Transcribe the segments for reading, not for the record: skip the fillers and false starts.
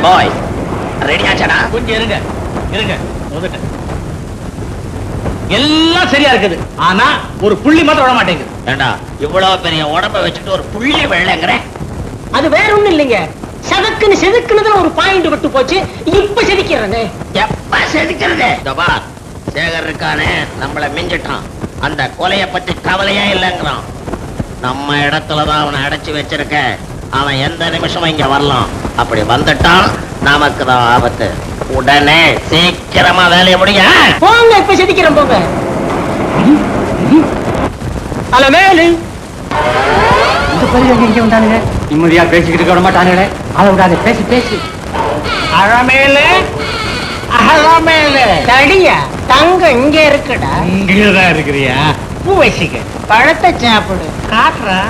பாய் ரெடியாச்சடா? கொஞ்சம் இருங்க இருங்க, எல்லாம் சரியா இருக்குது. ஆனா ஒரு புள்ளி மாத்திரம் விட மாட்டேங்குது. ஏண்டா இவ்வளவு பெரிய உடம்ப வச்சுட்டு ஒரு புள்ளி வெள்ளங்கிற? அது வேற ஒண்ணும் இல்லைங்க, செதுக்குன்னு செதுக்குனதுல ஒரு பாயிண்ட் விட்டு போச்சு. இப்ப செதுக்கிறேனே. எப்ப செதுக்கிறது? சேகர் இருக்கானே, நம்மள மிஞ்சிட்டான். அந்த கொலைய பத்தி கவலையே இல்லைங்கிறான். நம்ம இடத்துலதான் அவனை அடைச்சு வச்சிருக்க. அவன் எந்த நிமிஷமும் இங்க வரலாம். அப்படி வந்துட்டான் நமக்கு தான் ஆபத்து. உடனே சீக்கிரமா வேலையை முடிய போங்க. இப்ப செதுக்கிறேன் போங்க. அலமேலு இந்த பரிசு இங்க வந்தானுங்க. நிம்மதியா பேசிக்கிட்டு விட மாட்டானுங்களே. அதை விடாத, பேசி பேசி. அழமேலு அழமேலு தடியா தங்க இங்க இருக்குடா. இங்கதான் இருக்கிறியா? பூ வசிக்க பழத்தை சாப்பிடு. காட்டுறா.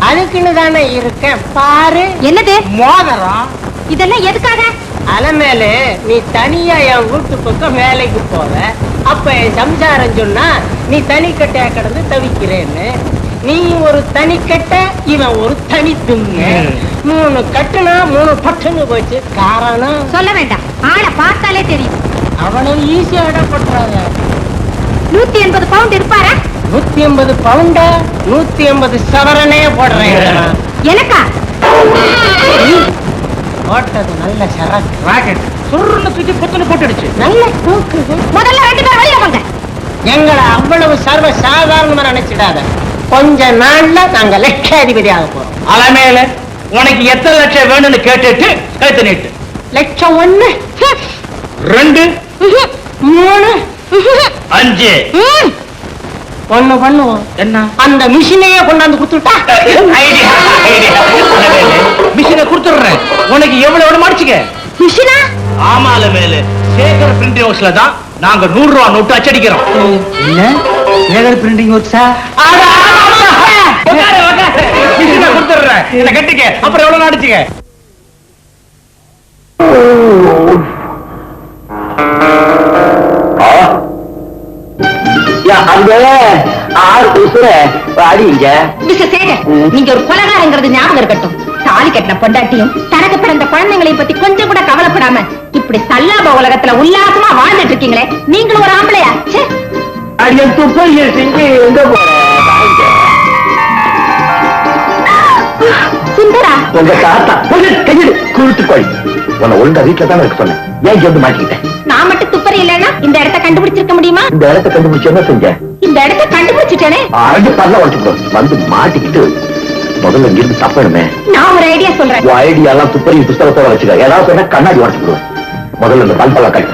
அதுக்குன்னு தானே இருக்கேன் பாரு. என்னது மோதிரம்? இதெல்லாம் எதுக்காக? அலமேலு நீ தனியா என் வீட்டு பக்கம் வேலைக்கு போவ. அப்ப என் சம்சாரம் சொன்னா நீ தனிக்கட்டையா கிடந்து தவிக்கிறேன்னு. நீ ஒரு தனிக்கட்ட, இவன் ஒரு தனி துங்க. 3 கட்டுனா 3 பட்டுன்னு போச்சு. காரணம் சொல்ல வேண்டாம், ஆளை பார்த்தாலே தெரியும். அவனை ஈஸியா இடப்படுறாங்க. 180 பவுண்ட் இருப்பாரா? 180 பவுண்டா? 180 சவரனே போடுறேன். எனக்கா? போட்டது நல்ல சரக்கு. ராக்கெட் சுருன்னு தூக்கி புத்துன்னு போட்டுடுச்சு. நல்ல தூக்குது. முதல்ல 2 பேர் வெளியில வாங்க. எங்களை அவ்வளவு சர்வ சாதாரணமா நினைச்சிடாத. கொஞ்ச நாள்ல நாங்க லட்சாதிபதியாக போறோம். அலமேல உனக்கு எத்தனை லட்சம் வேணும்னு கேட்டுட்டு கழுத்து நீட்டு. லட்சம் 1, 2, 3, 5. ஒண்ணு பண்ணுவோம். என்ன? அந்த மிஷினையே கொண்டாந்து கொடுத்துட்டா. மிஷினை கொடுத்துடுறேன். உனக்கு எவ்வளவு வேணும் அடிச்சுக்க. மிஷினா? ஆமா அலமேலு, சேகர் பிரிண்டிங் ஹவுஸ்ல தான் நாங்க 100 ரூபா நோட்டு அச்சடிக்கிறோம். என்ன சேகர் பிரிண்டிங் ஒர்க்ஸா? மிஷினை கொடுத்துடுறேன். என்ன கட்டிக்க, அப்புறம் எவ்வளவு அடிச்சுக்க. அங்க 6 உசுர அடிங்க. மிஸ்டர் சேகர், நீங்க ஒரு கொலைகாரங்கிறது ஞாபகம் இருக்கட்டும். தாலி கட்டின பொண்டாட்டியும் தனக்கு பிறந்த குழந்தைங்களை பத்தி கொஞ்சம் கூட கவலைப்படாம இப்படி சல்லாப உலகத்துல உல்லாசமா வாழ்ந்துட்டு இருக்கீங்களே, நீங்களும் ஒரு ஆம்பளையா? அடிய துப்பைய செஞ்சு எங்க போற? சுந்தரா, உங்க தாத்தா கையெடு குருட்டு கோழி. உன்னை ஒழுங்கா வீட்டுல தான் இருக்க சொன்னேன். ஏன் இங்க மாட்டிக்கிட்டேன்? நான் மட்டும் துப்பறி இல்லைன்னா இந்த இடத்தை கண்டுபிடிச்சிருக்க முடியுமா? இந்த இடத்தை கண்டுபிடிச்சு என்ன செஞ்ச? இந்த இடத்தை கண்டுபிடிச்சிட்டேனே. அழகு பல்ல உடச்சுக்கணும். வந்து மாட்டிக்கிட்டு முதல்ல இங்கிருந்து தப்பணுமே. நான் ஒரு ஐடியா சொல்றேன். உன் ஐடியா எல்லாம் துப்பறி புஸ்தகத்தோட வச்சுக்க. ஏதாவது சொன்னா கண்ணாடி உடச்சுக்கிடுவேன். முதல்ல இந்த பல்பெல்லாம் கட்டு.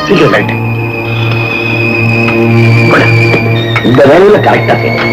சீக்கிரம் கட்டு. இந்த வேலையில கரெக்டா செய்யும்.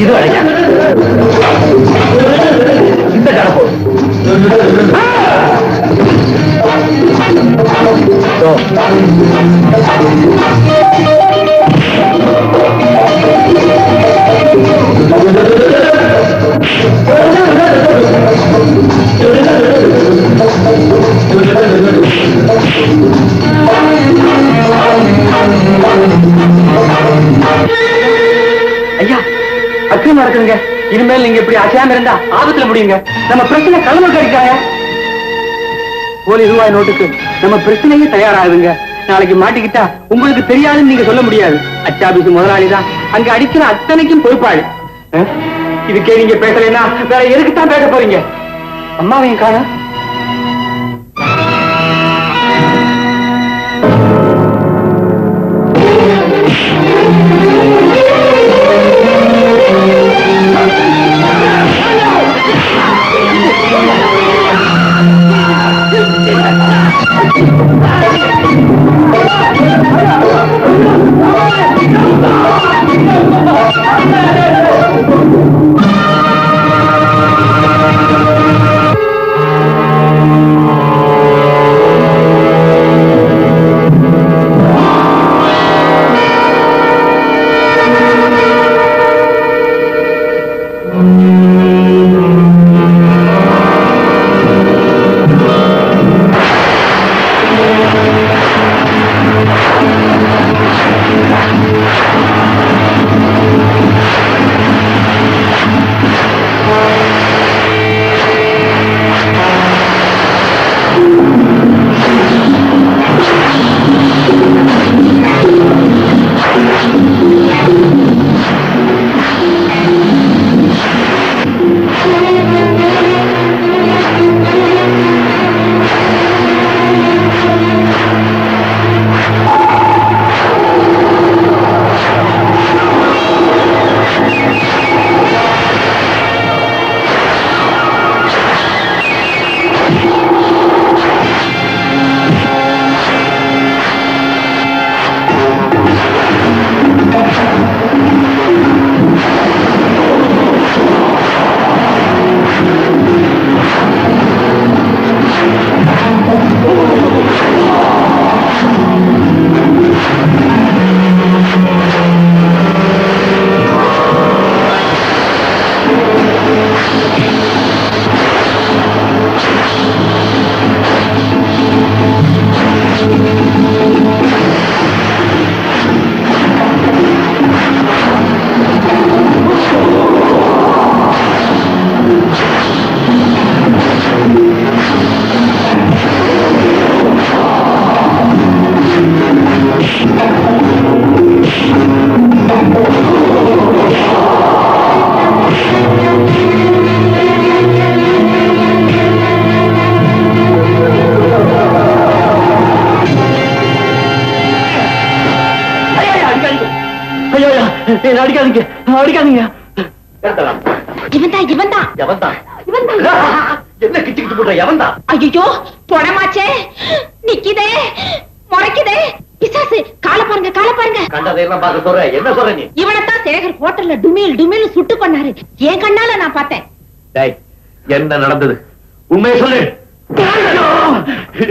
இது அழைக்க இந்த கடப்போ ஐயா, அக்கிரமம் நடக்குதுங்க. இனிமேல் நீங்க இப்படி அசையாம இருந்தா ஆபத்துல முடியுங்க. நம்ம பிரச்சனை கலந்து அடிக்காங்க. ₹1 நோட்டுக்கு நம்ம பிரச்சனையே தயாராகுதுங்க. நாளைக்கு மாட்டிக்கிட்டா உங்களுக்கு தெரியாதுன்னு நீங்க சொல்ல முடியாது. அச்சாபீஸ் முதலாளிதான் அங்க அடிக்கிற அத்தனைக்கும் பொறுப்பாளி. இதுக்கே நீங்க பேசலைன்னா வேற எதுக்குத்தான் பேச போறீங்க? அம்மாவையும் காண. அடிக்காதீங்க அடிக்காதீங்க. என்ன கிச்சுக்கிட்டு போடுற எவன்தா? ஐயோ பொணமாச்சே, நிக்குதே, முறைக்குதே, பிசாசு. கால பாருங்க, கால பாருங்க. கண்டதையெல்லாம் பார்க்க சொல்ற, என்ன சொல்ற நீ? இவனைத்தான் சேகர் ஹோட்டல்ல டுமில் டுமில் சுட்டு பண்ணாரு. என் கண்ணால நான் பார்த்தேன். டேய், என்ன நடந்தது? உண்மையை சொல்லு.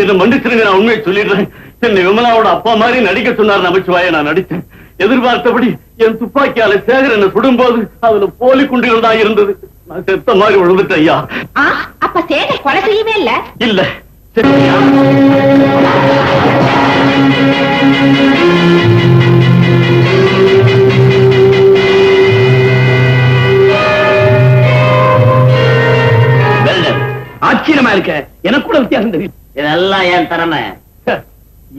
என்ன மன்னிச்சிருங்க, நான் உண்மையை சொல்லிடுறேன். என்னை விமலாவோட அப்பா மாதிரி நடிக்க சொன்னார் நமச்சிவாய, நான் நடித்தேன். எதிர்பார்த்தபடி என் துப்பாக்கியால சேகர் என்ன சுடும்போது அதுல போலி குண்டுகள் தான் இருந்தது. நான் செத்த மாதிரி விழுந்துட்டேன் ஐயா. அப்ப சேகர் கொலை செய்யவே இல்ல? இல்ல. சரியா? ஆச்சரியமா இருக்க. எனக்கு கூட வித்தியாசம் தெரியும். இதெல்லாம் என் திறமை.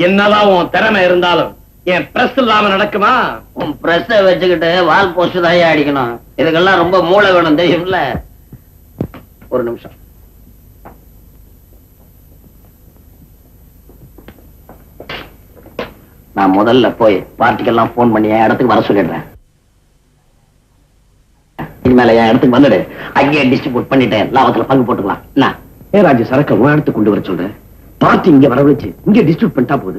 என்னதான் உன் திறமை இருந்தாலும் என் பிரஸ் இல்லாம நடக்குமா? உன் பிரஸ் வச்சுக்கிட்டு வால் போஸ்ட் தான் அடிக்கணும். இதுக்கெல்லாம் ரொம்ப மூளை வேணும், தெரியும்ல? ஒரு நிமிஷம். நான் முதல்ல போய் பார்ட்டிக்கெல்லாம் போன் பண்ணி என் இடத்துக்கு வர சொல்லிடுறேன். இனிமேல என் இடத்துக்கு வந்துடு. அங்கேயே டிஸ்ட்ரிபியூட் பண்ணிட்டு லாபத்துல பங்கு போட்டுக்கலாம். ராஜு சரக்க உன் இடத்துக்கு கொண்டு வர சொல்றேன். பார்ட்டி இங்க வர வச்சு இங்க டிஸ்ட்ரிபியூட் பண்ணிட்டா போகுது.